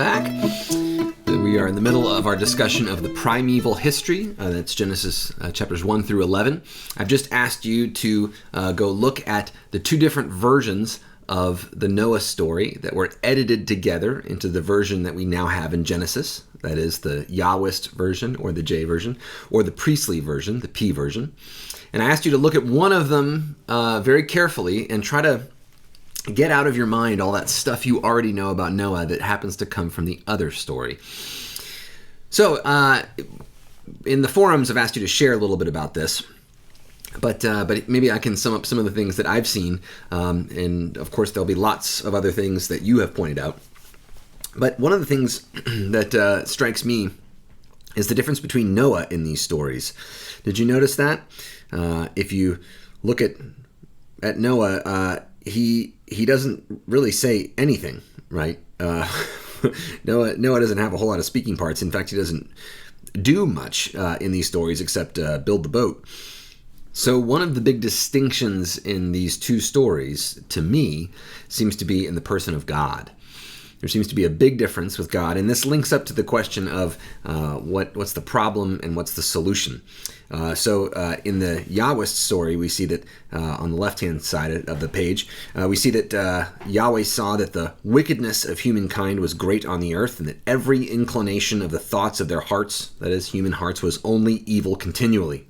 back. We are in the middle of our discussion of the primeval history. That's Genesis chapters 1 through 11. I've just asked you to go look at the two different versions of the Noah story that were edited together into the version that we now have in Genesis. That is the Yahwist version, or the J version, or the priestly version, the P version. And I asked you to look at one of them very carefully and try to get out of your mind all that stuff you already know about Noah that happens to come from the other story. So, in the forums, I've asked you to share a little bit about this, but maybe I can sum up some of the things that I've seen, and of course there'll be lots of other things that you have pointed out. But one of the things that strikes me is the difference between Noah in these stories. Did you notice that? If you look at Noah, he doesn't really say anything, right? Noah doesn't have a whole lot of speaking parts. In fact, he doesn't do much in these stories except build the boat. So one of the big distinctions in these two stories, to me, seems to be in the person of God. There seems to be a big difference with God, and this links up to the question of what's the problem and what's the solution. So in the Yahwist story, we see that on the left-hand side of the page, we see that Yahweh saw that the wickedness of humankind was great on the earth, and that every inclination of the thoughts of their hearts, that is, human hearts, was only evil continually.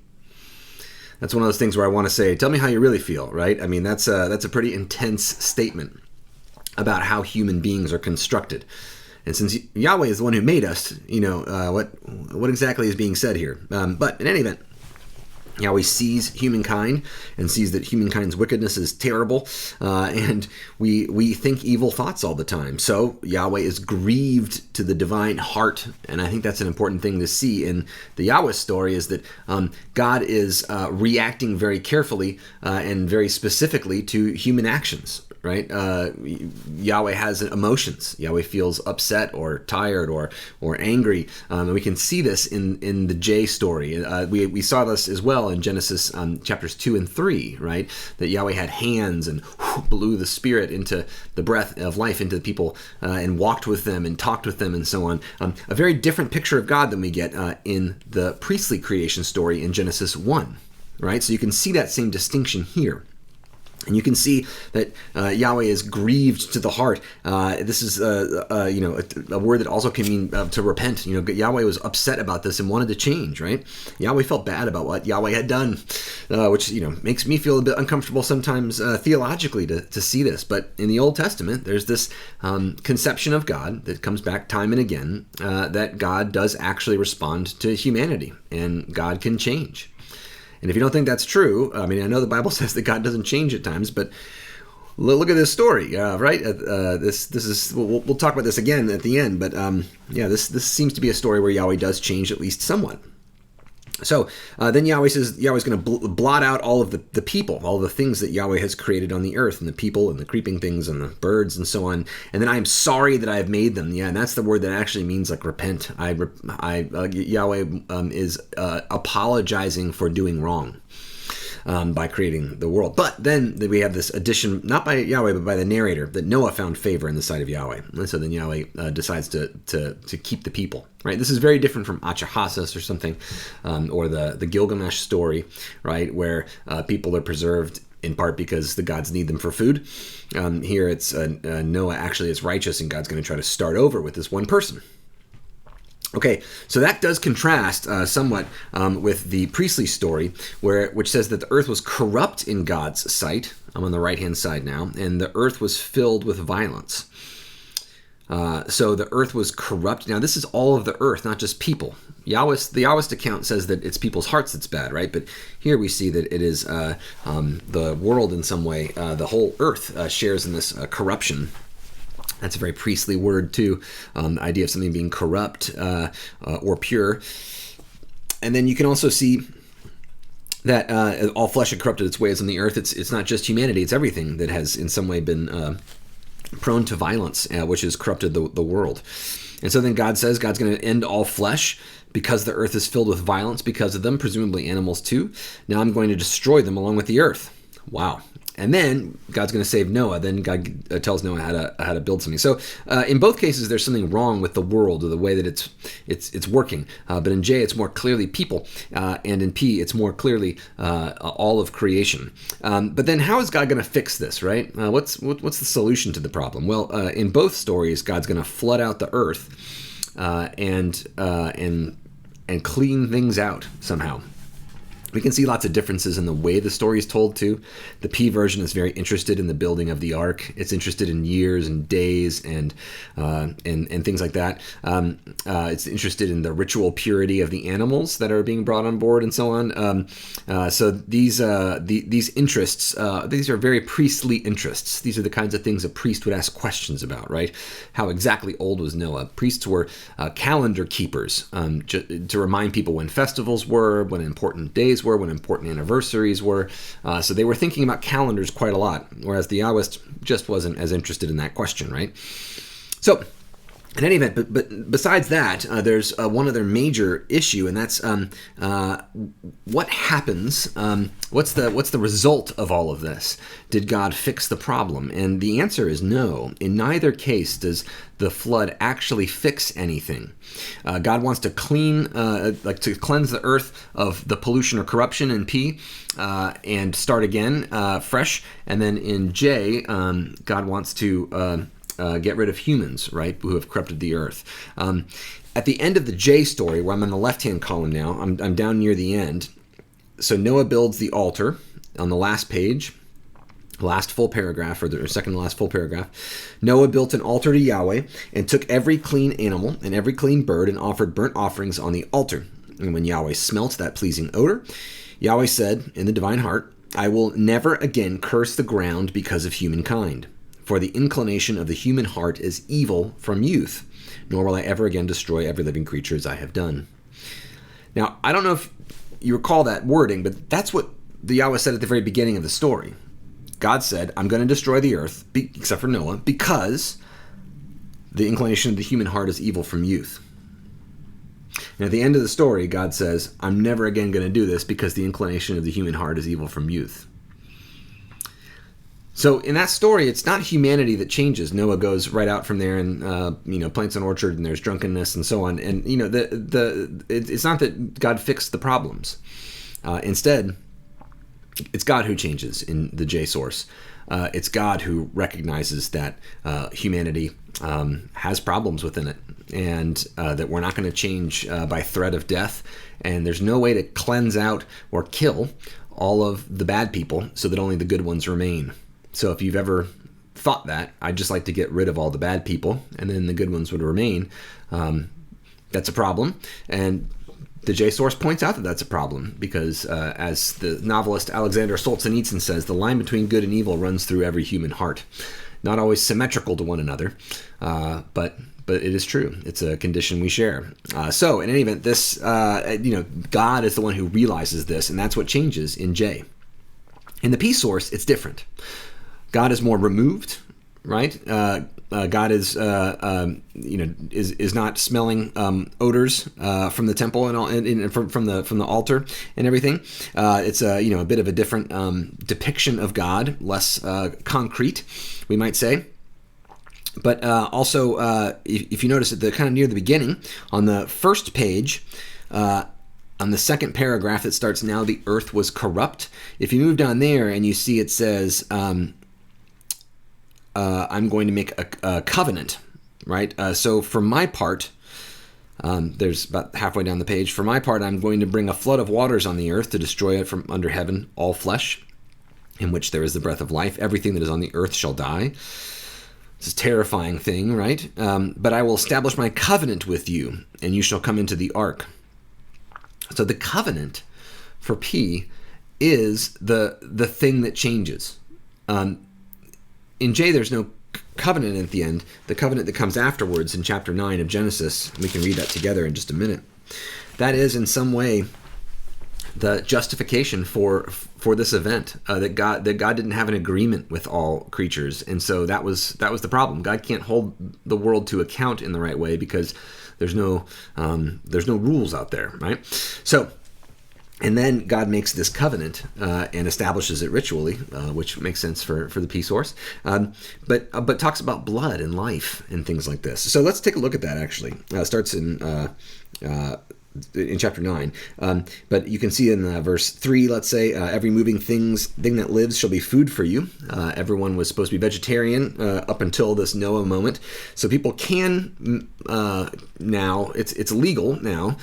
That's one of those things where I want to say, tell me how you really feel, right? I mean, that's a pretty intense statement about how human beings are constructed. And since Yahweh is the one who made us, what exactly is being said here? But in any event, Yahweh sees humankind and sees that humankind's wickedness is terrible, and we think evil thoughts all the time. So Yahweh is grieved to the divine heart, and I think that's an important thing to see in the Yahweh story, is that God is reacting very carefully and very specifically to human actions. Right? Yahweh has emotions. Yahweh feels upset or tired or angry. And we can see this in the J story. We saw this as well in Genesis chapters 2 and 3, right? That Yahweh had hands and blew the spirit into the breath of life into the people and walked with them and talked with them and so on. A very different picture of God than we get in the priestly creation story in Genesis 1, right? So you can see that same distinction here. And you can see that Yahweh is grieved to the heart. This is a word that also can mean to repent. Yahweh was upset about this and wanted to change, right? Yahweh felt bad about what Yahweh had done, which makes me feel a bit uncomfortable sometimes theologically to see this. But in the Old Testament, there's this conception of God that comes back time and again, that God does actually respond to humanity, and God can change. And if you don't think that's true, I mean, I know the Bible says that God doesn't change at times, but look at this story, right? This is we'll talk about this again at the end, but this seems to be a story where Yahweh does change at least somewhat. So then Yahweh says Yahweh's going to blot out all of the people, all the things that Yahweh has created on the earth, and the people and the creeping things and the birds and so on. And then I am sorry that I have made them. Yeah, and that's the word that actually means like repent. Yahweh is apologizing for doing wrong by creating the world. But then we have this addition, not by Yahweh, but by the narrator, that Noah found favor in the sight of Yahweh. And so then Yahweh decides to keep the people. Right, this is very different from Achahasis or something, or the Gilgamesh story, right, where people are preserved in part because the gods need them for food. Here it's Noah actually is righteous, and God's going to try to start over with this one person. Okay, so that does contrast somewhat with the priestly story, which says that the earth was corrupt in God's sight. I'm on the right-hand side now, and the earth was filled with violence. So the earth was corrupt. Now, this is all of the earth, not just people. The Yahwist account says that it's people's hearts that's bad, right? But here we see that it is the world in some way. The whole earth shares in this corruption. That's a very priestly word, too. The idea of something being corrupt or pure. And then you can also see that all flesh had corrupted its ways on the earth. It's not just humanity. It's everything that has in some way been prone to violence, which has corrupted the world. And so then God says God's going to end all flesh because the earth is filled with violence because of them, presumably animals too. Now I'm going to destroy them along with the earth. Wow. And then God's going to save Noah. Then God tells Noah how to build something. So in both cases, there's something wrong with the world or the way that it's working. But in J, it's more clearly people, and in P, it's more clearly all of creation. But then, how is God going to fix this? Right? What's the solution to the problem? Well, in both stories, God's going to flood out the earth and clean things out somehow. We can see lots of differences in the way the story is told, too. The P version is very interested in the building of the ark. It's interested in years and days and things like that. It's interested in the ritual purity of the animals that are being brought on board and so on. So these interests, these are very priestly interests. These are the kinds of things a priest would ask questions about, right? How exactly old was Noah? Priests were calendar keepers to remind people when festivals were, when important days were, when important anniversaries were. So they were thinking about calendars quite a lot, whereas the Yahwist just wasn't as interested in that question, right? So in any event, but besides that, there's one other major issue, and that's what happens. What's the result of all of this? Did God fix the problem? And the answer is no. In neither case does the flood actually fix anything. God wants to cleanse the earth of the pollution or corruption in P, and start again fresh. And then in J, God wants to get rid of humans, right, who have corrupted the earth. At the end of the J story, where I'm on the left-hand column now, I'm down near the end. So Noah builds the altar on the last page, last full paragraph, or the second to last full paragraph. Noah built an altar to Yahweh and took every clean animal and every clean bird and offered burnt offerings on the altar. And when Yahweh smelt that pleasing odor, Yahweh said in the divine heart, I will never again curse the ground because of humankind. For the inclination of the human heart is evil from youth, nor will I ever again destroy every living creature as I have done. Now, I don't know if you recall that wording, but that's what the Yahweh said at the very beginning of the story. God said, I'm going to destroy the earth, except for Noah, because the inclination of the human heart is evil from youth. And at the end of the story, God says, I'm never again going to do this because the inclination of the human heart is evil from youth. So in that story, it's not humanity that changes. Noah goes right out from there and plants an orchard, and there's drunkenness and so on. And it's not that God fixed the problems. Instead, it's God who changes in the J source. It's God who recognizes that humanity has problems within it, and that we're not going to change by threat of death. And there's no way to cleanse out or kill all of the bad people so that only the good ones remain. So if you've ever thought that, I'd just like to get rid of all the bad people and then the good ones would remain, that's a problem. And the J source points out that that's a problem because, as the novelist Alexander Solzhenitsyn says, the line between good and evil runs through every human heart. Not always symmetrical to one another, but it is true. It's a condition we share. So in any event, this God is the one who realizes this, and that's what changes in J. In the P source, it's different. God is more removed, right? God is not smelling odors from the temple and all, and from the altar and everything. It's a bit of a different depiction of God, less concrete, we might say. But also, if you notice at the kind of near the beginning, on the first page, on the second paragraph that starts, now the earth was corrupt. If you move down there and you see it says, I'm going to make a covenant, right? So for my part, there's about halfway down the page. For my part, I'm going to bring a flood of waters on the earth to destroy it from under heaven, all flesh, in which there is the breath of life. Everything that is on the earth shall die. It's a terrifying thing, right? But I will establish my covenant with you, and you shall come into the ark. So the covenant for P is the thing that changes. In J, there's no covenant at the end. The covenant that comes afterwards in chapter 9 of Genesis, we can read that together in just a minute. That is in some way the justification for this event, that God didn't have an agreement with all creatures, and so that was the problem. God can't hold the world to account in the right way because there's no rules out there, right? So And then God makes this covenant and establishes it ritually, which makes sense for the peace horse, but talks about blood and life and things like this. So let's take a look at that, actually. It starts in chapter 9. But you can see in verse 3, let's say, every moving thing that lives shall be food for you. Everyone was supposed to be vegetarian up until this Noah moment. So people can now, it's legal now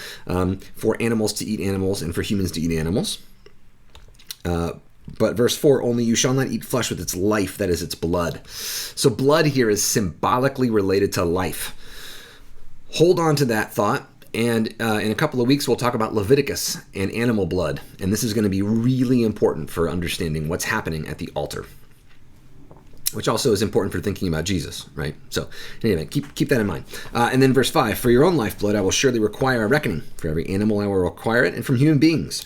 for animals to eat animals and for humans to eat animals. But verse 4, only you shall not eat flesh with its life, that is its blood. So blood here is symbolically related to life. Hold on to that thought. And in a couple of weeks, we'll talk about Leviticus and animal blood. And this is going to be really important for understanding what's happening at the altar, which also is important for thinking about Jesus, right? So anyway, keep that in mind. And then verse 5, for your own lifeblood, I will surely require a reckoning. For every animal, I will require it. And from human beings,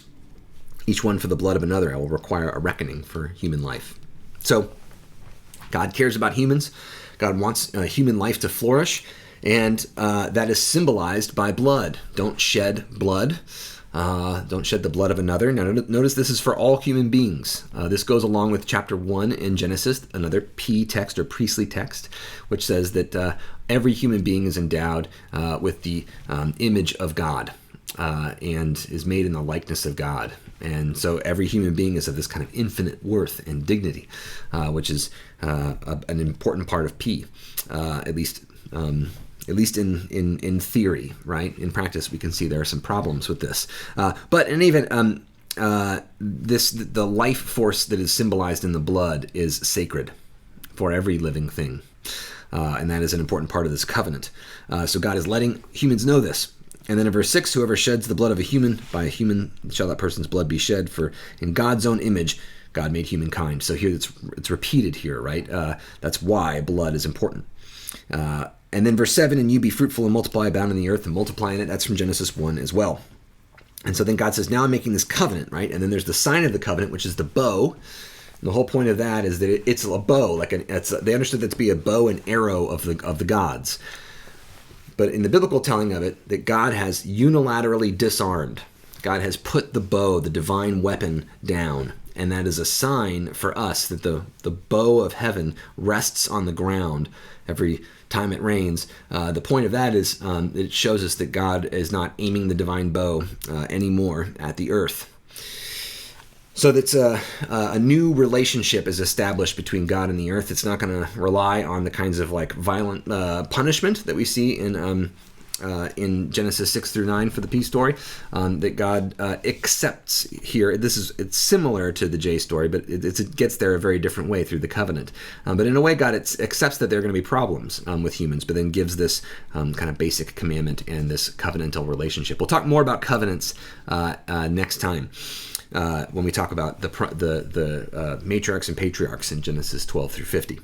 each one for the blood of another, I will require a reckoning for human life. So God cares about humans. God wants human life to flourish. And that is symbolized by blood. Don't shed blood. Don't shed the blood of another. Now, notice this is for all human beings. This goes along with chapter 1 in Genesis, another P text or priestly text, which says that every human being is endowed with the image of God and is made in the likeness of God. And so every human being is of this kind of infinite worth and dignity, which is an important part of P, at least in theory, right? In practice, we can see there are some problems with this. But in any event, the life force that is symbolized in the blood is sacred for every living thing. And that is an important part of this covenant. So God is letting humans know this. And then in verse 6, whoever sheds the blood of a human, by a human shall that person's blood be shed, for in God's own image God made humankind. So here it's repeated here, right? That's why blood is important. And then verse 7, and you be fruitful and multiply, abound in the earth and multiply in it. That's from Genesis 1 as well. And so then God says, now I'm making this covenant, right? And then there's the sign of the covenant, which is the bow. And the whole point of that is that it's a bow. They understood that to be a bow and arrow of the gods. But in the biblical telling of it, that God has unilaterally disarmed. God has put the bow, the divine weapon, down. And that is a sign for us that the bow of heaven rests on the ground every time it rains. The point of that is it shows us that God is not aiming the divine bow anymore at the earth. So that's a new relationship is established between God and the earth. It's not going to rely on the kinds of like violent punishment that we see in Genesis 6 through 9 for the peace story, that God accepts here. It's similar to the J story, but it gets there a very different way through the covenant. But in a way, God accepts that there are going to be problems with humans, but then gives this kind of basic commandment and this covenantal relationship. We'll talk more about covenants next time. When we talk about the matriarchs and patriarchs in Genesis 12 through 50.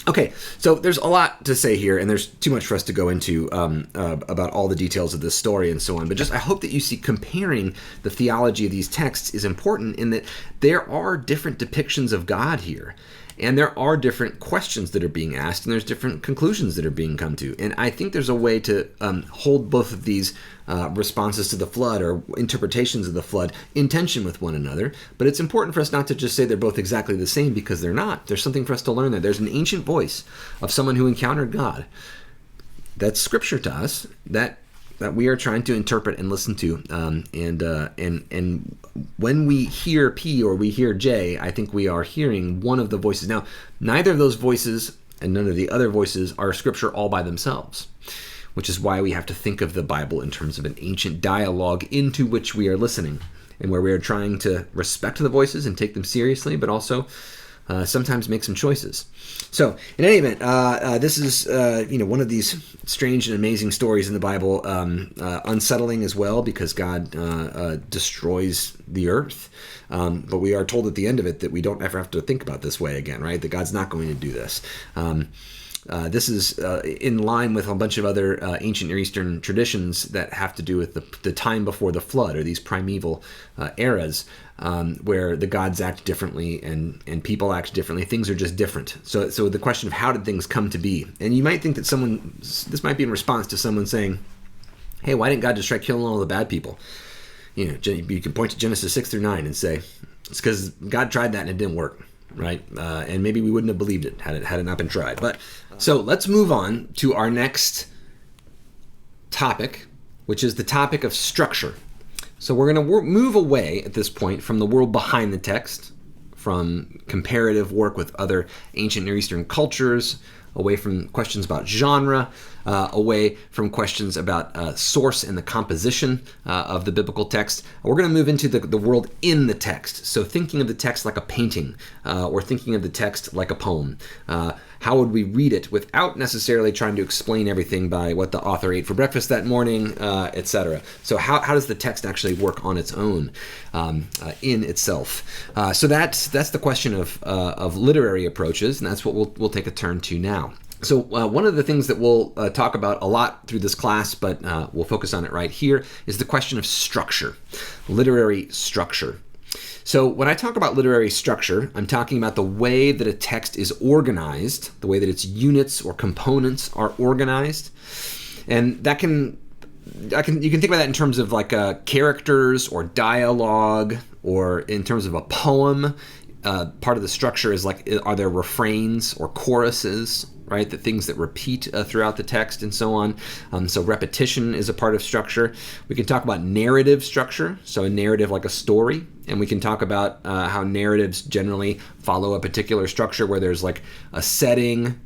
Okay, so there's a lot to say here, and there's too much for us to go into about all the details of this story and so on. But just I hope that you see comparing the theology of these texts is important in that there are different depictions of God here. And there are different questions that are being asked, and there's different conclusions that are being come to. And I think there's a way to hold both of these responses to the flood or interpretations of the flood in tension with one another. But it's important for us not to just say they're both exactly the same, because they're not. There's something for us to learn there. There's an ancient voice of someone who encountered God. That's scripture to us that we are trying to interpret and listen to. And when we hear P or we hear J, I think we are hearing one of the voices. Now, neither of those voices and none of the other voices are scripture all by themselves, which is why we have to think of the Bible in terms of an ancient dialogue into which we are listening, and where we are trying to respect the voices and take them seriously, but also sometimes make some choices. So, in any event, this is one of these strange and amazing stories in the Bible, unsettling as well, because God destroys the earth. But we are told at the end of it that we don't ever have to think about this way again, right? That God's not going to do this. This is in line with a bunch of other ancient Near Eastern traditions that have to do with the time before the flood, or these primeval eras, where the gods act differently and people act differently. Things are just different. So the question of how did things come to be? And you might think that this might be in response to someone saying, hey, why didn't God just try killing all the bad people? you can point to Genesis 6 through 9 and say, it's because God tried that and it didn't work, right? And maybe we wouldn't have believed it had it not been tried. But so let's move on to our next topic, which is the topic of structure. So we're going to move away at this point from the world behind the text, from comparative work with other ancient Near Eastern cultures, away from questions about genre, away from questions about source and the composition of the biblical text. We're going to move into the world in the text. So thinking of the text like a painting, or thinking of the text like a poem. How would we read it without necessarily trying to explain everything by what the author ate for breakfast that morning, etc. So how does the text actually work on its own, in itself? So that's the question of literary approaches, and that's what we'll take a turn to now. So one of the things that we'll talk about a lot through this class, but we'll focus on it right here, is the question of structure, literary structure. So when I talk about literary structure, I'm talking about the way that a text is organized, the way that its units or components are organized. And that you can think about that in terms of like characters or dialogue, or in terms of a poem. Part of the structure is like, are there refrains or choruses, right? The things that repeat throughout the text and so on. So repetition is a part of structure. We can talk about narrative structure, so a narrative like a story. And we can talk about how narratives generally follow a particular structure where there's like a setting,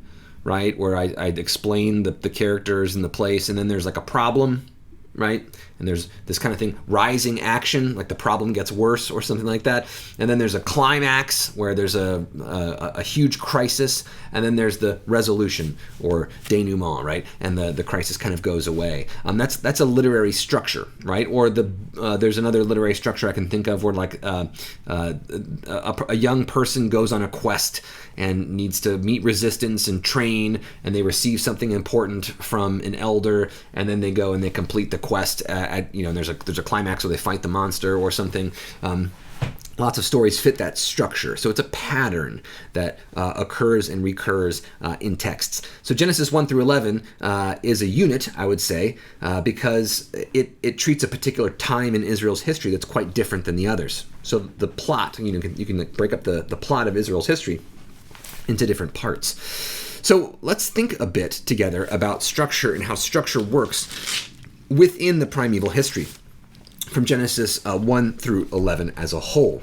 right? Where I'd explain the characters and the place, and then there's like a problem, right? And there's this kind of thing, rising action, like the problem gets worse or something like that. And then there's a climax where there's a huge crisis, and then there's the resolution or denouement, right? And the crisis kind of goes away. That's a literary structure, right? Or there's another literary structure I can think of where like a young person goes on a quest and needs to meet resistance and train, and they receive something important from an elder, and then they go and they complete the quest. There's a climax where they fight the monster or something. Lots of stories fit that structure. So it's a pattern that occurs and recurs in texts. So Genesis 1 through 11 is a unit, I would say, because it treats a particular time in Israel's history that's quite different than the others. So the plot, you can break up the plot of Israel's history into different parts. So let's think a bit together about structure and how structure works within the primeval history from Genesis 1 through 11 as a whole.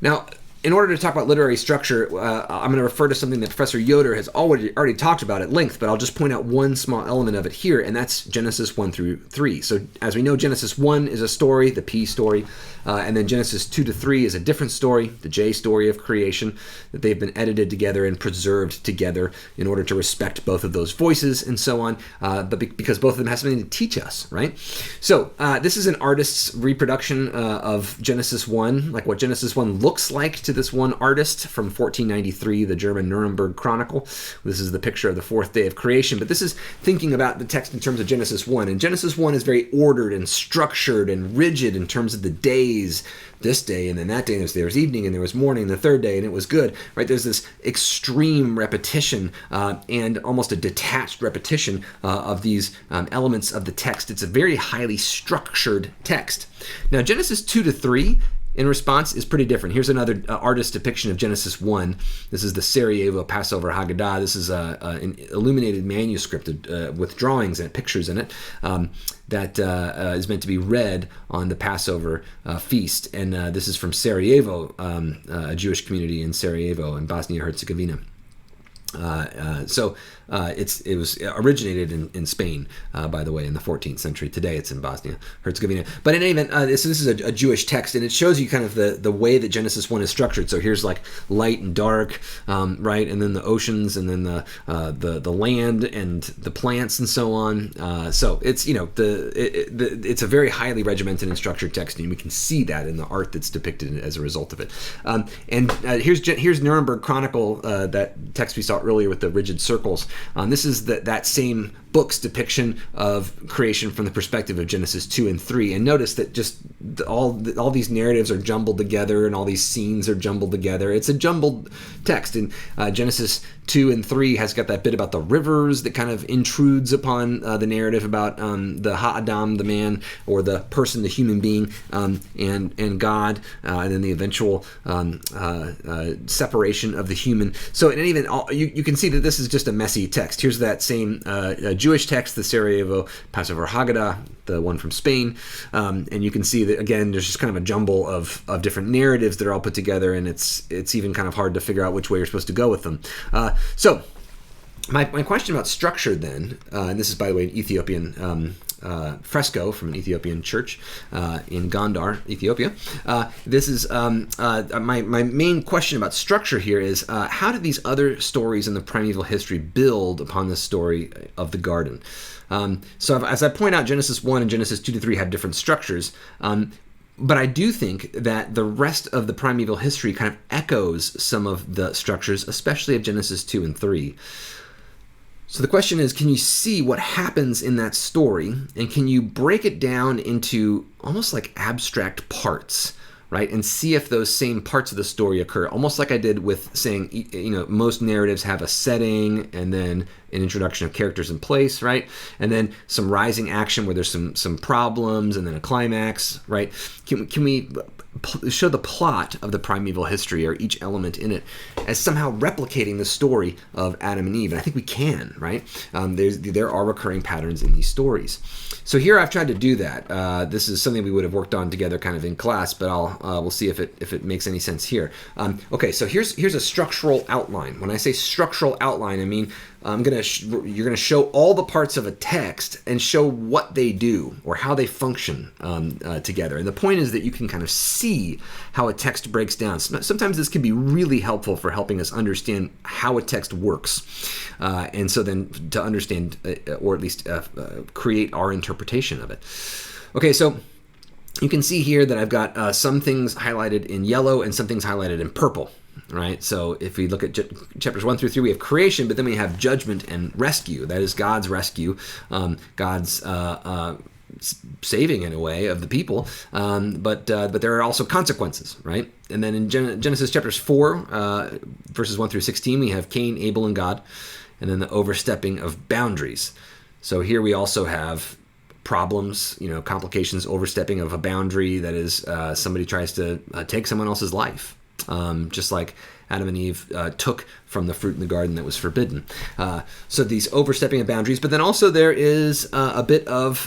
Now, in order to talk about literary structure, I'm going to refer to something that Professor Yoder has already talked about at length, but I'll just point out one small element of it here, and that's Genesis 1 through 3. So as we know, Genesis 1 is a story, the P story, and then Genesis 2 to 3 is a different story, the J story of creation, that they've been edited together and preserved together in order to respect both of those voices and so on, but because both of them have something to teach us, right? So this is an artist's reproduction of Genesis 1, like what Genesis 1 looks like to this one artist from 1493, the German Nuremberg Chronicle. This is the picture of the fourth day of creation, but this is thinking about the text in terms of Genesis 1. And Genesis 1 is very ordered and structured and rigid in terms of the days. This day, and then that day, and there was evening, and there was morning, the third day, and it was good, right? There's this extreme repetition and almost a detached repetition of these elements of the text. It's a very highly structured text. Now, Genesis 2 to 3, in response, is pretty different. Here's another artist's depiction of Genesis 1. This is the Sarajevo Passover Haggadah. This is an illuminated manuscript with drawings and pictures in it that is meant to be read on the Passover feast. And this is from Sarajevo, a Jewish community in Sarajevo in Bosnia-Herzegovina. It was originated in Spain, by the way, in the 14th century. Today it's in Bosnia-Herzegovina. But in any event, this is a Jewish text, and it shows you kind of the way that Genesis 1 is structured. So here's like light and dark, right? And then the oceans, and then the land and the plants and so on. So it's, it's a very highly regimented and structured text, and we can see that in the art that's depicted as a result of it. Here's Nuremberg Chronicle, that text we saw earlier with the rigid circles. This is that same book's depiction of creation from the perspective of Genesis 2 and 3. And notice that just all these narratives are jumbled together, and all these scenes are jumbled together. It's a jumbled text. And Genesis 2 and 3 has got that bit about the rivers that kind of intrudes upon the narrative about the Ha-Adam, the man, or the person, the human being, and God, and then the eventual separation of the human. So in any event, you can see that this is just a messy text. Here's that same Jewish text, the Sarajevo Passover Haggadah, the one from Spain, and you can see that again there's just kind of a jumble of different narratives that are all put together, and it's even kind of hard to figure out which way you're supposed to go with them. So my question about structure then, and this is by the way an Ethiopian fresco from an Ethiopian church in Gondar, Ethiopia. This is my main question about structure here is how did these other stories in the primeval history build upon the story of the garden? So as I point out, Genesis 1 and Genesis 2 to 3 have different structures. But I do think that the rest of the primeval history kind of echoes some of the structures, especially of Genesis 2 and 3. So the question is, can you see what happens in that story, and can you break it down into almost like abstract parts, right? And see if those same parts of the story occur, almost like I did with saying, most narratives have a setting and then an introduction of characters in place, right? And then some rising action where there's some problems and then a climax, right? Can we show the plot of the primeval history or each element in it as somehow replicating the story of Adam and Eve? And I think we can, right? There are recurring patterns in these stories. So here I've tried to do that. This is something we would have worked on together kind of in class, but we'll see if it makes any sense here. Okay, so here's a structural outline. When I say structural outline, I mean you're gonna show all the parts of a text and show what they do or how they function together. And the point is that you can kind of see how a text breaks down. Sometimes this can be really helpful for helping us understand how a text works, and so then to understand or at least create our interpretation of it. Okay, so you can see here that I've got some things highlighted in yellow and some things highlighted in purple. Right, so if we look at chapters 1 through 3, we have creation, but then we have judgment and rescue. That is God's rescue, God's saving in a way of the people, but there are also consequences, right? And then in Genesis chapters 4, verses 1 through 16, we have Cain, Abel, and God, and then the overstepping of boundaries. So here we also have problems, complications, overstepping of a boundary. That is, somebody tries to take someone else's life. Just like Adam and Eve took from the fruit in the garden that was forbidden. So these overstepping of boundaries, but then also there is a bit of,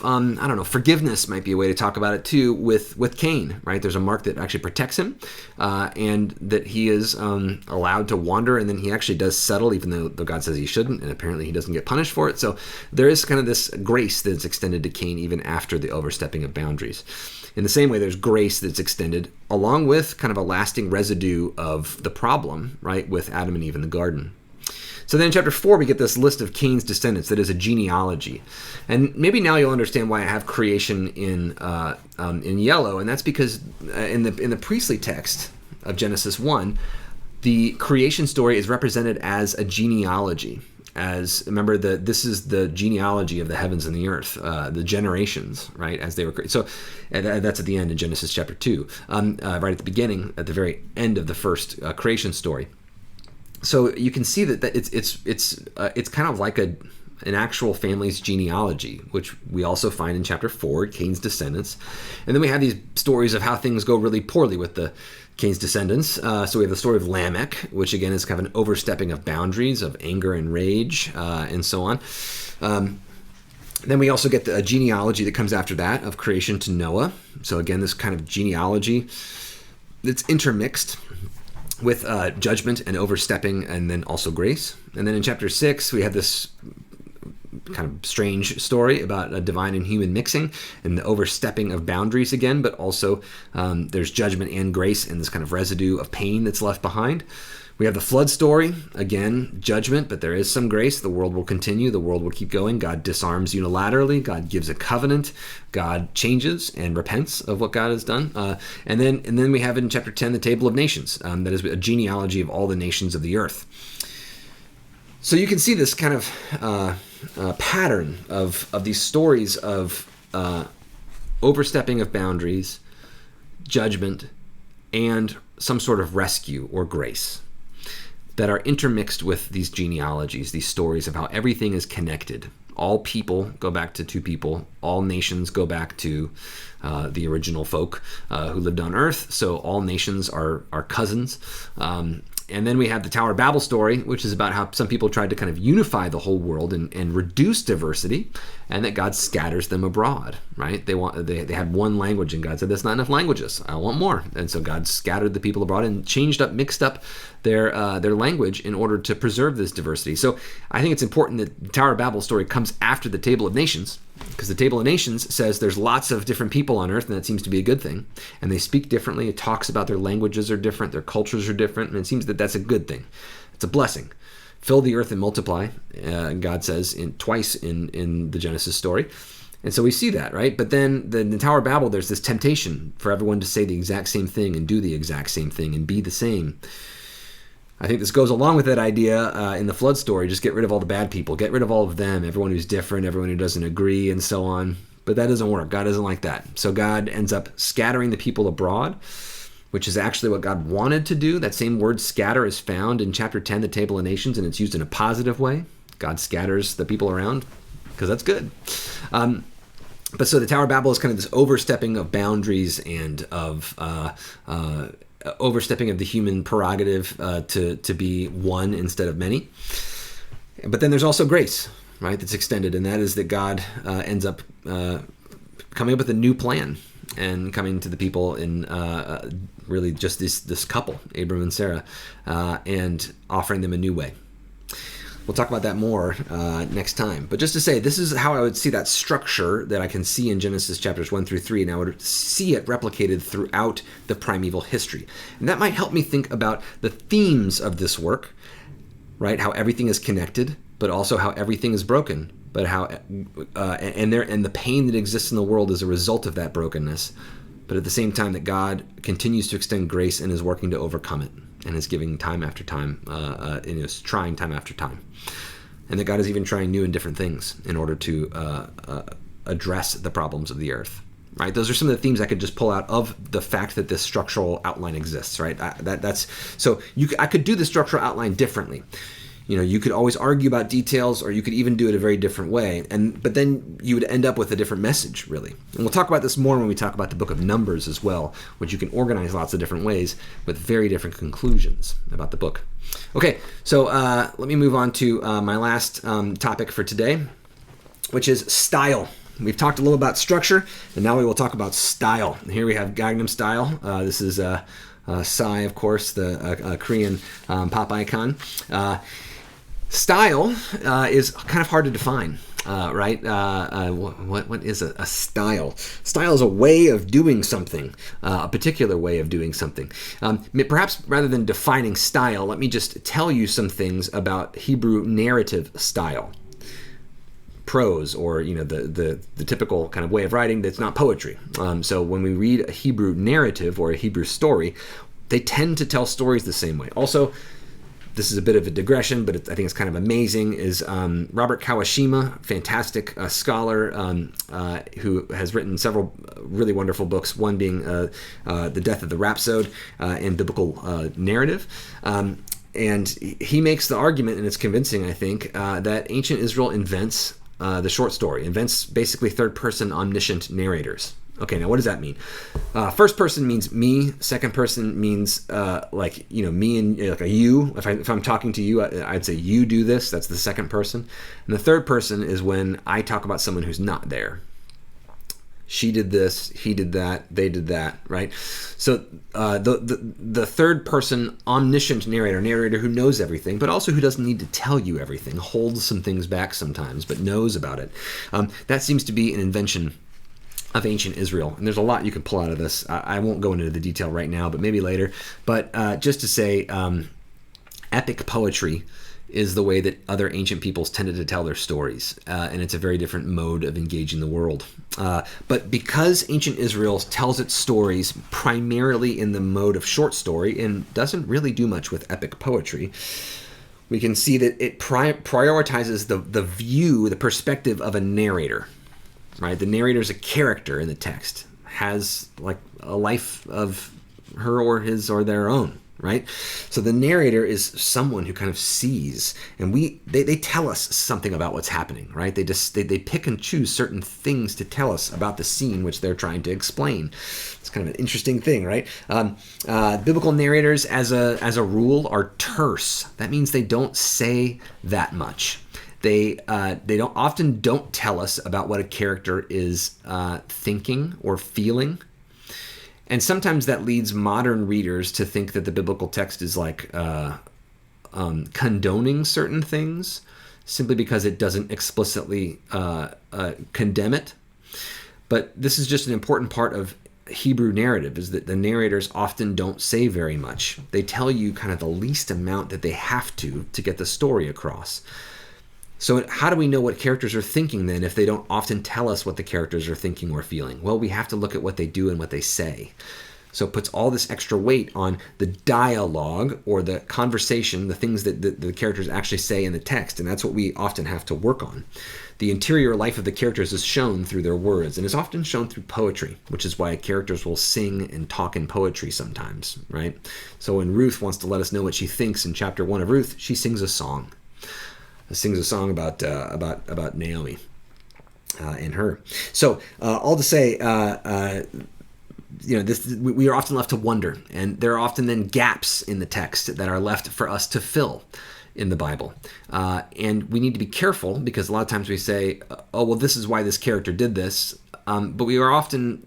forgiveness might be a way to talk about it too with Cain, right? There's a mark that actually protects him, and that he is allowed to wander, and then he actually does settle, even though God says he shouldn't, and apparently he doesn't get punished for it. So there is kind of this grace that's extended to Cain even after the overstepping of boundaries. In the same way, there's grace that's extended along with kind of a lasting residue of the problem, right, with Adam and Eve in the garden. So then in chapter 4, we get this list of Cain's descendants that is a genealogy. And maybe now you'll understand why I have creation in yellow, and that's because in the priestly text of Genesis 1, the creation story is represented as a genealogy. Remember this is the genealogy of the heavens and the earth, the generations, right, as they were created. So that's at the end in Genesis chapter 2, right at the beginning, at the very end of the first creation story. So you can see that it's kind of like an actual family's genealogy, which we also find in chapter 4, Cain's descendants. And then we have these stories of how things go really poorly with the Cain's descendants. So we have the story of Lamech, which again is kind of an overstepping of boundaries, of anger and rage, and so on. Then we also get the genealogy that comes after that of creation to Noah. So again, this kind of genealogy that's intermixed with judgment and overstepping, and then also grace. And then in chapter 6, we have this kind of strange story about a divine and human mixing and the overstepping of boundaries again, but also there's judgment and grace and this kind of residue of pain that's left behind. We have the flood story, again, judgment, but there is some grace. The world will continue. The world will keep going. God disarms unilaterally. God gives a covenant. God changes and repents of what God has done. And then we have in chapter 10 the table of nations. That is a genealogy of all the nations of the earth. So you can see this kind of pattern of these stories of overstepping of boundaries, judgment, and some sort of rescue or grace that are intermixed with these genealogies, these stories of how everything is connected. All people go back to two people. All nations go back to the original folk who lived on earth. So all nations are cousins. And then we have the Tower of Babel story, which is about how some people tried to kind of unify the whole world and reduce diversity, and that God scatters them abroad, right? They had one language, and God said, "That's not enough languages. I want more." And so God scattered the people abroad and mixed up their language in order to preserve this diversity. So I think it's important that the Tower of Babel story comes after the Table of Nations, because the Table of Nations says there's lots of different people on earth, and that seems to be a good thing. And they speak differently. It talks about their languages are different, their cultures are different, and it seems that that's a good thing. It's a blessing. Fill the earth and multiply, God says twice in the Genesis story. And so we see that, right? But then in the Tower of Babel, there's this temptation for everyone to say the exact same thing and do the exact same thing and be the same. I think this goes along with that idea in the flood story. Just get rid of all the bad people. Get rid of all of them, everyone who's different, everyone who doesn't agree, and so on. But that doesn't work. God doesn't like that. So God ends up scattering the people abroad, which is actually what God wanted to do. That same word scatter is found in chapter 10, the Table of Nations, and it's used in a positive way. God scatters the people around because that's good. But so the Tower of Babel is kind of this overstepping of boundaries and of overstepping of the human prerogative to be one instead of many. But then there's also grace, right, that's extended, and that is that God ends up coming up with a new plan and coming to the people in really just this couple, Abram and Sarah, and offering them a new way. We'll talk about that more next time. But just to say, this is how I would see that structure that I can see in Genesis chapters 1 through 3, and I would see it replicated throughout the primeval history. And that might help me think about the themes of this work, right? How everything is connected, but also how everything is broken, but how and the pain that exists in the world as a result of that brokenness. But at the same time, that God continues to extend grace and is working to overcome it, and is giving time after time, and is trying time after time. And that God is even trying new and different things in order to address the problems of the earth. Right? Those are some of the themes I could just pull out of the fact that this structural outline exists. Right? I could do the structural outline differently. You could always argue about details, or you could even do it a very different way. But then you would end up with a different message, really. And we'll talk about this more when we talk about the book of Numbers as well, which you can organize lots of different ways with very different conclusions about the book. Okay, so let me move on to my last topic for today, which is style. We've talked a little about structure, and now we will talk about style. Here we have Gangnam Style. This is Psy, of course, the Korean pop icon. Style is kind of hard to define, right? What is a style? Style is a way of doing something, a particular way of doing something. Perhaps rather than defining style, let me just tell you some things about Hebrew narrative style. Prose, or the typical kind of way of writing that's not poetry. So when we read a Hebrew narrative or a Hebrew story, they tend to tell stories the same way. Also, this is a bit of a digression, but I think it's kind of amazing, is Robert Kawashima, fantastic scholar who has written several really wonderful books, one being The Death of the Rhapsode and Biblical Narrative. And he makes the argument, and it's convincing, I think, that ancient Israel invents the short story, invents basically third-person omniscient narrators. Okay, now what does that mean? First person means me. Second person means me and like a you. If I'm talking to you, I'd say you do this. That's the second person. And the third person is when I talk about someone who's not there. She did this, he did that, they did that, right? So the third person omniscient narrator who knows everything, but also who doesn't need to tell you everything, holds some things back sometimes, but knows about it. That seems to be an invention of ancient Israel. And there's a lot you can pull out of this. I won't go into the detail right now, but maybe later. But just to say, epic poetry is the way that other ancient peoples tended to tell their stories. And it's a very different mode of engaging the world. But because ancient Israel tells its stories primarily in the mode of short story and doesn't really do much with epic poetry, we can see that it prioritizes the view, the perspective of a narrator. Right? The narrator is a character in the text, has like a life of her or his or their own, right? So the narrator is someone who kind of sees, and they tell us something about what's happening, right? They pick and choose certain things to tell us about the scene which they're trying to explain. It's kind of an interesting thing, right? Biblical narrators, as a rule, are terse. That means they don't say that much. They often don't tell us about what a character is thinking or feeling. And sometimes that leads modern readers to think that the biblical text is like condoning certain things simply because it doesn't explicitly condemn it. But this is just an important part of Hebrew narrative, is that the narrators often don't say very much. They tell you kind of the least amount that they have to get the story across. So how do we know what characters are thinking then if they don't often tell us what the characters are thinking or feeling? Well, we have to look at what they do and what they say. So it puts all this extra weight on the dialogue or the conversation, the things that the characters actually say in the text, and that's what we often have to work on. The interior life of the characters is shown through their words, and is often shown through poetry, which is why characters will sing and talk in poetry sometimes, right? So when Ruth wants to let us know what she thinks in chapter 1 of Ruth, she sings a song. Sings a song about Naomi and her. So all to say, we are often left to wonder, and there are often then gaps in the text that are left for us to fill in the Bible. And we need to be careful, because a lot of times we say, oh, well, this is why this character did this. But we are often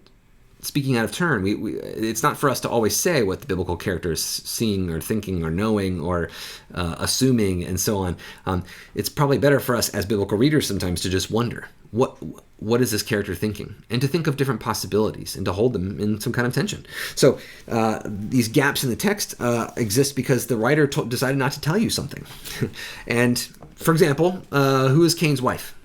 speaking out of turn. It's not for us to always say what the biblical character is seeing or thinking or knowing or assuming and so on. It's probably better for us as biblical readers sometimes to just wonder, what is this character thinking? And to think of different possibilities and to hold them in some kind of tension. So these gaps in the text exist because the writer decided not to tell you something. And for example, who is Cain's wife?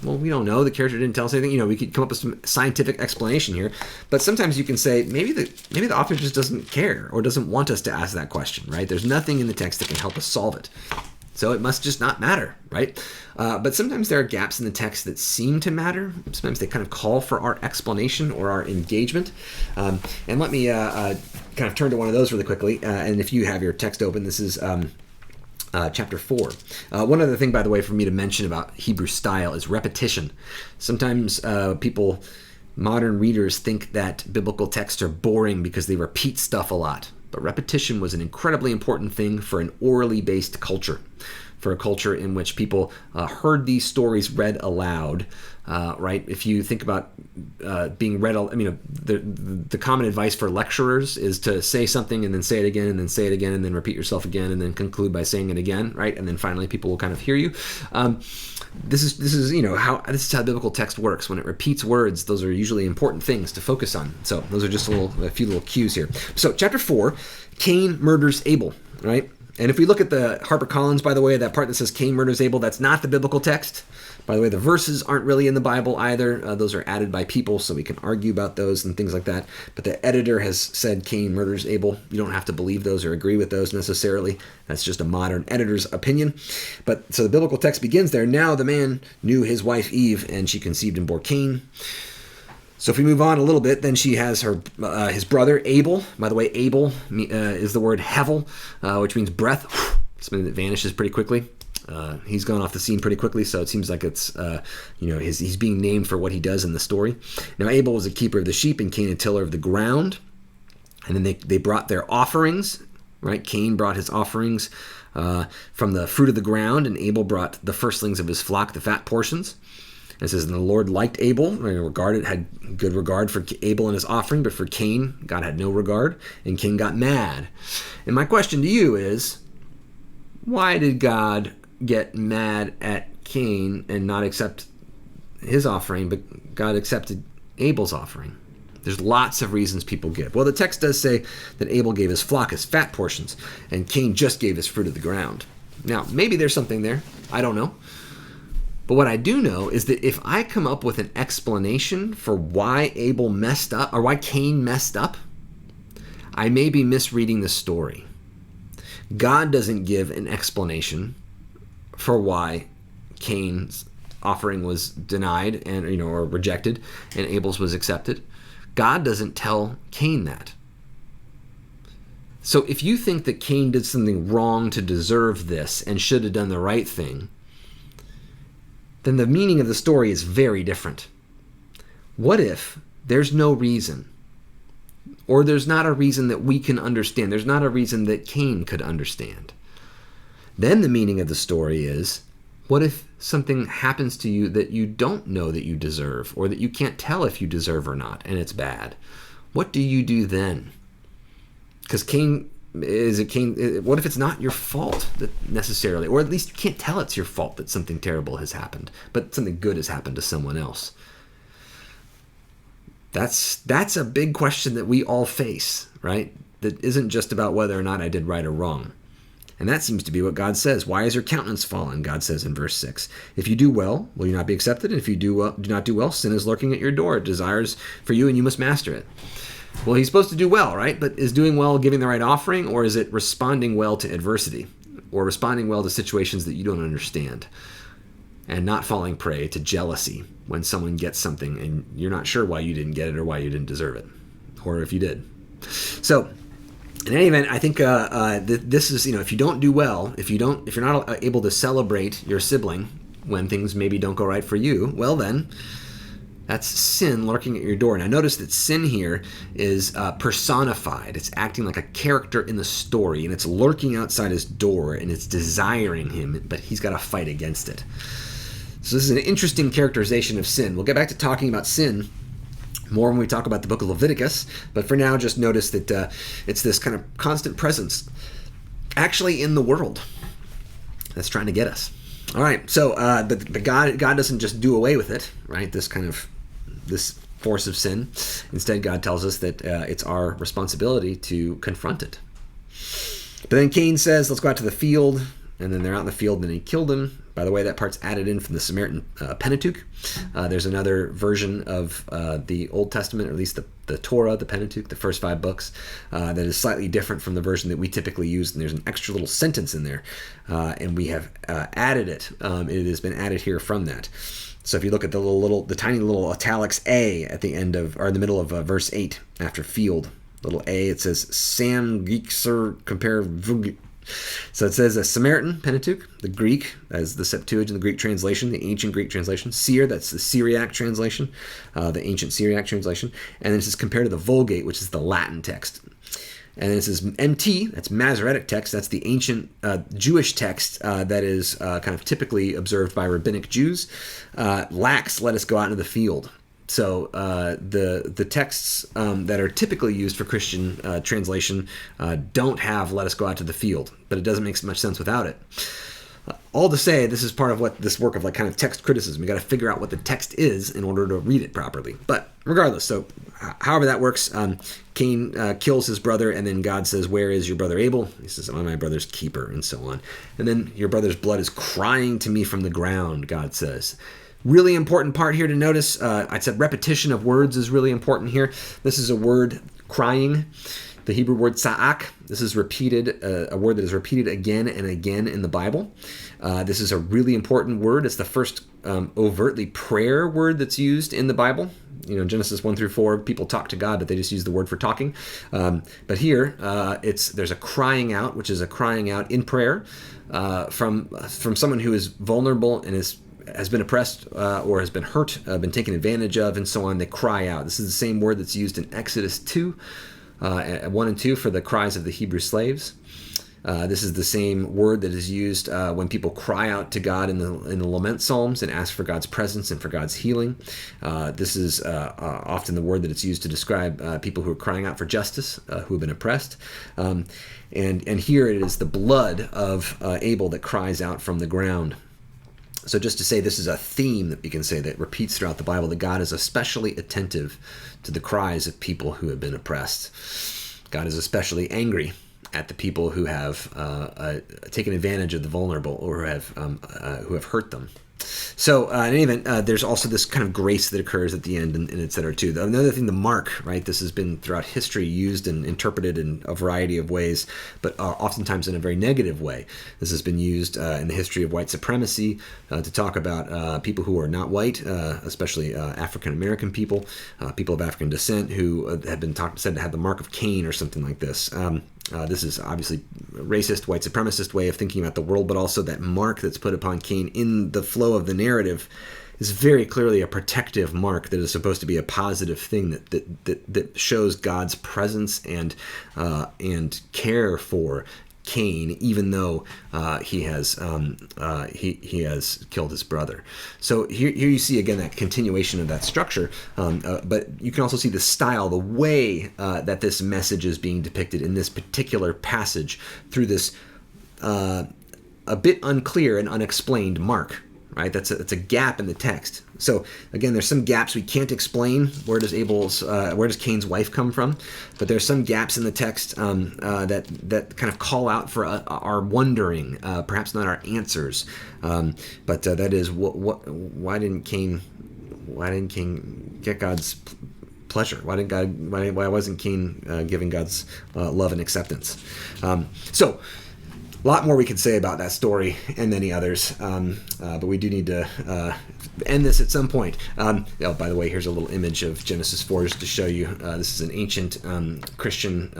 Well, we don't know. The character didn't tell us anything. We could come up with some scientific explanation here. But sometimes you can say, maybe the author just doesn't care or doesn't want us to ask that question, right? There's nothing in the text that can help us solve it. So it must just not matter, right? But sometimes there are gaps in the text that seem to matter. Sometimes they kind of call for our explanation or our engagement. And let me kind of turn to one of those really quickly. And if you have your text open, this is chapter 4. One other thing, by the way, for me to mention about Hebrew style is repetition. Sometimes modern readers think that biblical texts are boring because they repeat stuff a lot. But repetition was an incredibly important thing for an orally based culture, for a culture in which people heard these stories read aloud, right? If you think about being read, the common advice for lecturers is to say something and then say it again and then say it again and then repeat yourself again and then conclude by saying it again, right? And then finally people will kind of hear you. This is how biblical text works. When it repeats words, those are usually important things to focus on. So those are just a few little cues here. So chapter 4, Cain murders Abel, right? And if we look at the HarperCollins, by the way, that part that says Cain murders Abel, that's not the biblical text. By the way, the verses aren't really in the Bible either. Those are added by people, so we can argue about those and things like that. But the editor has said Cain murders Abel. You don't have to believe those or agree with those necessarily. That's just a modern editor's opinion. But so the biblical text begins there. Now the man knew his wife Eve, and she conceived and bore Cain. So if we move on a little bit, then she has his brother Abel. By the way, Abel is the word hevel, which means breath. Something that vanishes pretty quickly. He's gone off the scene pretty quickly, so it seems like it's he's being named for what he does in the story. Now Abel was a keeper of the sheep, and Cain a tiller of the ground. And then they brought their offerings. Right? Cain brought his offerings from the fruit of the ground, and Abel brought the firstlings of his flock, the fat portions. It says, and the Lord liked Abel, had good regard for Abel and his offering, but for Cain, God had no regard, and Cain got mad. And my question to you is, why did God get mad at Cain and not accept his offering, but God accepted Abel's offering? There's lots of reasons people give. Well, the text does say that Abel gave his flock as fat portions, and Cain just gave his fruit of the ground. Now, maybe there's something there. I don't know. But what I do know is that if I come up with an explanation for why Abel messed up, or why Cain messed up, I may be misreading the story. God doesn't give an explanation for why Cain's offering was denied or rejected and Abel's was accepted. God doesn't tell Cain that. So if you think that Cain did something wrong to deserve this and should have done the right thing, then the meaning of the story is very different. What if there's no reason, or there's not a reason that we can understand, there's not a reason that Cain could understand? Then the meaning of the story is, what if something happens to you that you don't know that you deserve, or that you can't tell if you deserve or not, and it's bad? What do you do then? Because what if it's not your fault necessarily, or at least you can't tell it's your fault that something terrible has happened, but something good has happened to someone else? That's a big question that we all face, right? That isn't just about whether or not I did right or wrong. And that seems to be what God says. Why is your countenance fallen? God says in verse 6. If you do well, will you not be accepted? And if you do not do well, sin is lurking at your door. It desires for you, and you must master it. Well, he's supposed to do well, right? But is doing well giving the right offering, or is it responding well to adversity, or responding well to situations that you don't understand, and not falling prey to jealousy when someone gets something and you're not sure why you didn't get it or why you didn't deserve it, or if you did? So, in any event, I think this is, if you don't do well, if you're not able to celebrate your sibling when things maybe don't go right for you, well then, that's sin lurking at your door. Now notice that sin here is personified. It's acting like a character in the story, and it's lurking outside his door, and it's desiring him, but he's got to fight against it. So this is an interesting characterization of sin. We'll get back to talking about sin more when we talk about the book of Leviticus, but for now just notice that it's this kind of constant presence actually in the world that's trying to get us. All right, so but God doesn't just do away with it, right? This force of sin. Instead, God tells us that it's our responsibility to confront it. But then Cain says, let's go out to the field. And then they're out in the field, and then he killed him. By the way, that part's added in from the Samaritan Pentateuch. There's another version of the Old Testament, or at least the Torah, the Pentateuch, the first 5 books, that is slightly different from the version that we typically use. And there's an extra little sentence in there, and we have added it. It has been added here from that. So if you look at the tiny little italics A at the end of, or in the middle of verse 8 after field, little A, it says Sam Geekser compare. So it says a Samaritan Pentateuch, the Greek, as the Septuagint, the Greek translation, the ancient Greek translation. Seer, that's the Syriac translation, the ancient Syriac translation. And then it says compared to the Vulgate, which is the Latin text. And then it says MT, that's Masoretic text, that's the ancient Jewish text that is kind of typically observed by rabbinic Jews. Lacks, let us go out into the field. So the texts that are typically used for Christian translation don't have let us go out to the field, but it doesn't make much sense without it. All to say, this is part of what this work of kind of text criticism. You got to figure out what the text is in order to read it properly. But regardless, so however that works, Cain kills his brother, and then God says, where is your brother Abel? He says, I'm my brother's keeper, and so on. And then your brother's blood is crying to me from the ground, God says. Really important part here to notice. I said repetition of words is really important here. This is a word, crying. The Hebrew word sa'ak. This is repeated, a word that is repeated again and again in the Bible. This is a really important word. It's the first overtly prayer word that's used in the Bible. Genesis 1-4, people talk to God, but they just use the word for talking. But here, there's a crying out, which is a crying out in prayer from someone who is vulnerable and has been oppressed or has been hurt, been taken advantage of, and so on. They cry out. This is the same word that's used in Exodus 2, 1 and 2 for the cries of the Hebrew slaves. This is the same word that is used when people cry out to God in the lament psalms and ask for God's presence and for God's healing. This is often the word that it's used to describe people who are crying out for justice, who have been oppressed. And here it is the blood of Abel that cries out from the ground. So just to say, this is a theme that we can say that repeats throughout the Bible, that God is especially attentive to the cries of people who have been oppressed. God is especially angry at the people who have taken advantage of the vulnerable or who have hurt them. So in any event, there's also this kind of grace that occurs at the end, and et cetera, too. Another thing, the mark, right? This has been throughout history used and interpreted in a variety of ways, but oftentimes in a very negative way. This has been used in the history of white supremacy to talk about people who are not white, especially African American people, people of African descent who have been said to have the mark of Cain or something like this. This is obviously a racist, white supremacist way of thinking about the world, but also that mark that's put upon Cain in the flow of the narrative is very clearly a protective mark that is supposed to be a positive thing that shows God's presence and care for Cain, even though he has killed his brother. So here you see again that continuation of that structure, but you can also see the style, the way that this message is being depicted in this particular passage through this a bit unclear and unexplained mark. Right, that's a gap in the text. So again, there's some gaps we can't explain. Where does Cain's wife come from? But there's some gaps in the text that kind of call out for our wondering, perhaps not our answers. But that is why didn't Cain get God's pleasure? Why wasn't Cain given God's love and acceptance? So. A lot more we could say about that story and many others, but we do need to end this at some point. Oh, by the way, here's a little image of Genesis 4 just to show you. This is an ancient Christian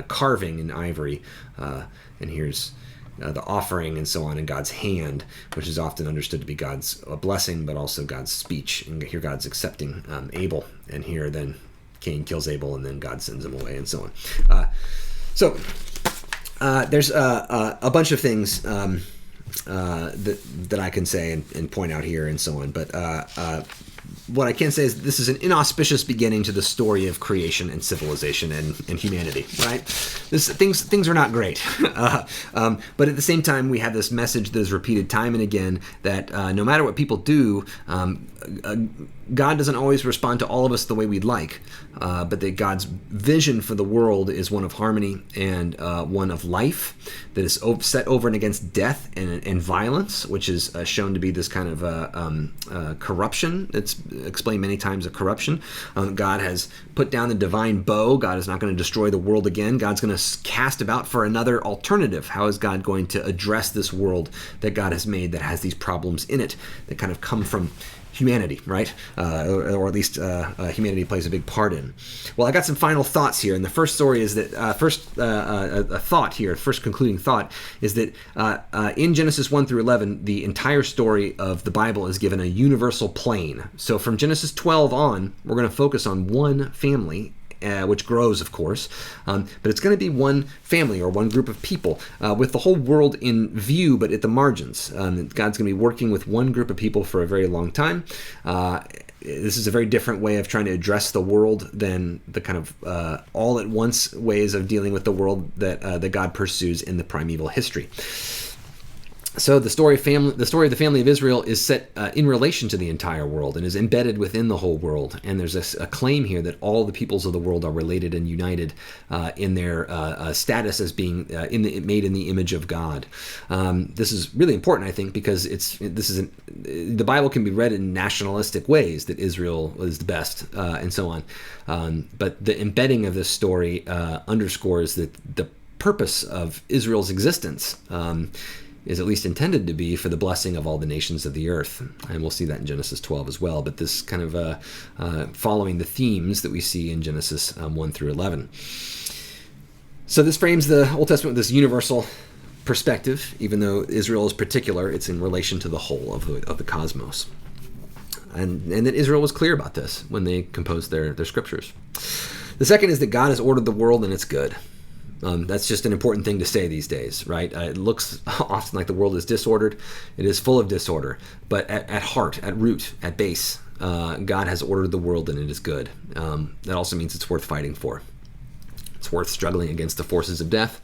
carving in ivory, and here's the offering and so on in God's hand, which is often understood to be God's blessing, but also God's speech. And here God's accepting Abel, and here then Cain kills Abel, and then God sends him away, and so on. There's a bunch of things that I can say and point out here and so on, but what I can say is this is an inauspicious beginning to the story of creation and civilization and humanity, right? Things are not great. But at the same time, we have this message that is repeated time and again that no matter what people do, God doesn't always respond to all of us the way we'd like, but that God's vision for the world is one of harmony and one of life that is set over and against death and violence, which is shown to be this kind of corruption. It's explained many times of corruption. God has put down the divine bow. God is not going to destroy the world again. God's going to cast about for another alternative. How is God going to address this world that God has made that has these problems in it that kind of come from humanity, right? Or at least humanity plays a big part in. Well, I got some final thoughts here, and the first story is that first concluding thought is that in Genesis 1 through 11, the entire story of the Bible is given a universal plane. So from Genesis 12 on, we're going to focus on one family, which grows, of course, but it's going to be one family or one group of people with the whole world in view, but at the margins. God's going to be working with one group of people for a very long time. This is a very different way of trying to address the world than the kind of all-at-once ways of dealing with the world that God pursues in the primeval history. So the story of the family of Israel is set in relation to the entire world and is embedded within the whole world. And there's a claim here that all the peoples of the world are related and united in their status as being made in the image of God. This is really important, I think, because the Bible can be read in nationalistic ways that Israel is the best and so on. But the embedding of this story underscores that the purpose of Israel's existence is at least intended to be for the blessing of all the nations of the earth. And we'll see that in Genesis 12 as well. But this kind of following the themes that we see in Genesis 1 through 11. So this frames the Old Testament with this universal perspective. Even though Israel is particular, it's in relation to the whole of the cosmos. And that Israel was clear about this when they composed their scriptures. The second is that God has ordered the world and it's good. That's just an important thing to say these days, right? It looks often like the world is disordered. It is full of disorder. But at heart, at root, at base, God has ordered the world and it is good. That also means it's worth fighting for. It's worth struggling against the forces of death,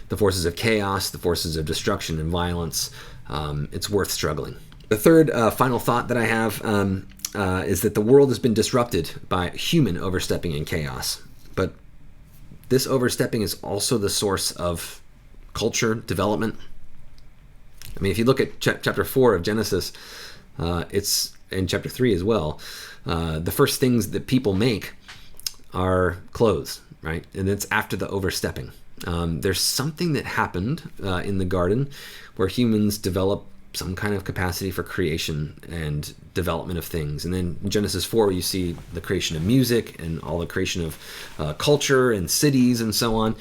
the forces of chaos, the forces of destruction and violence. It's worth struggling. The third final thought that I have is that the world has been disrupted by human overstepping and chaos. But this overstepping is also the source of culture development. I mean, if you look at chapter 4 of Genesis, It's in chapter 3 as well. The first things that people make are clothes, right? And it's after the overstepping. There's something that happened in the garden where humans develop some kind of capacity for creation and development of things. And then in Genesis 4, you see the creation of music and all the creation of culture and cities and so on,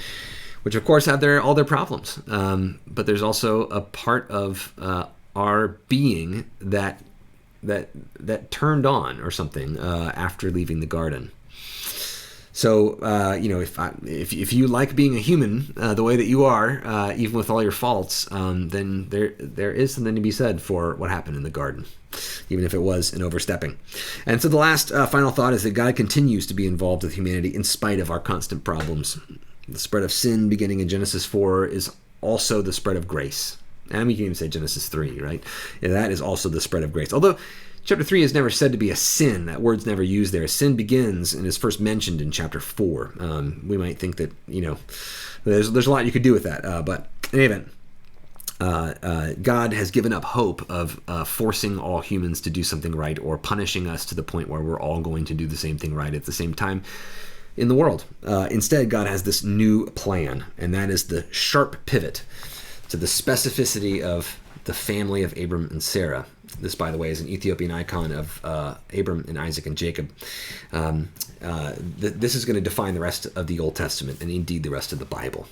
which of course have all their problems. But there's also a part of our being that turned on or something after leaving the garden. So, if you like being a human the way that you are, even with all your faults, then there is something to be said for what happened in the garden, even if it was an overstepping. And so the last final thought is that God continues to be involved with humanity in spite of our constant problems. The spread of sin beginning in Genesis 4 is also the spread of grace. And we can even say Genesis 3, right? And that is also the spread of grace. Although chapter 3 is never said to be a sin. That word's never used there. Sin begins and is first mentioned in chapter 4. We might think that, there's a lot you could do with that. But in any event, God has given up hope of forcing all humans to do something right or punishing us to the point where we're all going to do the same thing right at the same time in the world. Instead, God has this new plan, and that is the sharp pivot to the specificity of the family of Abram and Sarah. This, by the way, is an Ethiopian icon of Abram and Isaac and Jacob. This is going to define the rest of the Old Testament and indeed the rest of the Bible.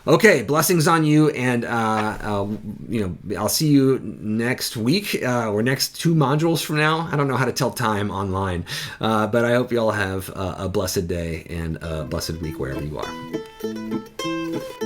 Okay, blessings on you, and I'll see you next week or next 2 modules from now. I don't know how to tell time online, but I hope you all have a blessed day and a blessed week wherever you are.